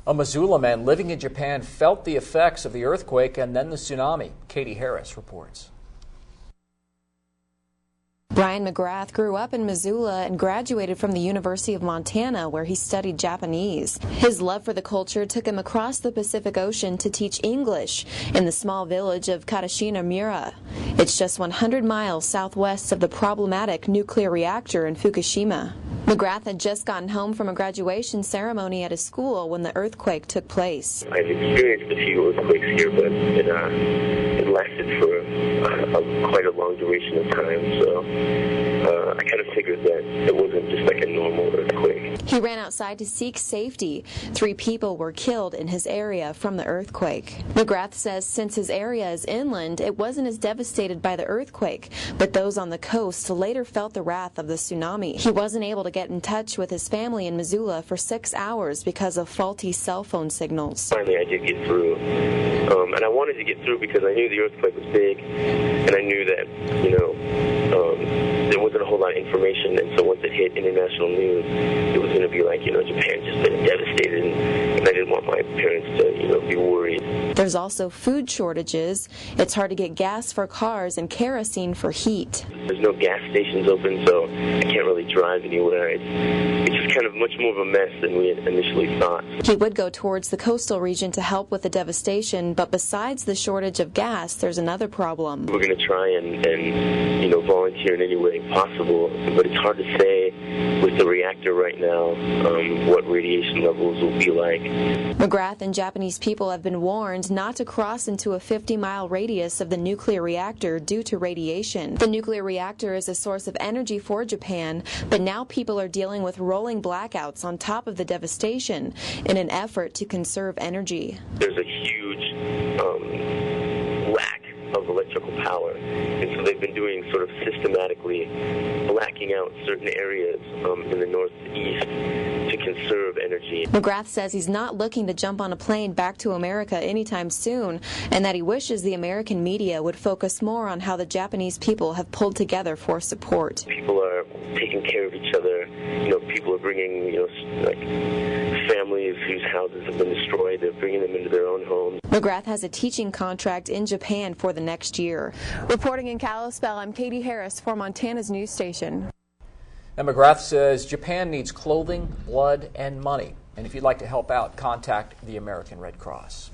A Missoula man living in Japan felt the effects of the earthquake and then the tsunami. Katy Harris reports. Brian McGrath grew up in Missoula and graduated from the University of Montana, where he studied Japanese. His love for the culture took him across the Pacific Ocean to teach English in the small village of Katashina-Mura. It's just 100 miles southwest of the problematic nuclear reactor in Fukushima. McGrath had just gotten home from a graduation ceremony at his school when the earthquake took place. I've experienced a few earthquakes here, but it lasted for quite a long duration of time, so I kind of figured that it wasn't just like a normal earthquake. He ran outside to seek safety. 3 people were killed in his area from the earthquake. McGrath says since his area is inland, it wasn't as devastated by the earthquake, but those on the coast later felt the wrath of the tsunami. He wasn't able to get in touch with his family in Missoula for 6 hours because of faulty cell phone signals. Finally, I did get through, and I wanted to get through because I knew the earthquake was big, and I knew that, there wasn't a whole lot of information, and so once it hit international news, it was going to be like, Japan just been devastated, and I didn't want my parents to, be worried. There's also food shortages. It's hard to get gas for cars and kerosene for heat. There's no gas stations open, so I can't really drive anywhere. It's just kind of much more of a mess than we had initially thought. He would go towards the coastal region to help with the devastation, but besides the shortage of gas, there's another problem. We're going to try and volunteer in any way possible, but it's hard to say with the reactor right now what radiation levels will be like. McGrath and Japanese people have been warned not to cross into a 50-mile radius of the nuclear reactor due to radiation. The nuclear reactor is a source of energy for Japan, but now people are dealing with rolling blackouts on top of the devastation in an effort to conserve energy. There's a huge lack of electrical power, and so they've been doing sort of systematically blacking out certain areas in the northeast to conserve energy. McGrath says he's not looking to jump on a plane back to America anytime soon, and that he wishes the American media would focus more on how the Japanese people have pulled together for support. People are taking care of each other. People are bringing, like families whose houses have been destroyed, they're bringing them into their own homes. McGrath has a teaching contract in Japan for the next year. Reporting in Kalispell, I'm Katy Harris for Montana's news station. And McGrath says Japan needs clothing, blood, and money. And if you'd like to help out, contact the American Red Cross.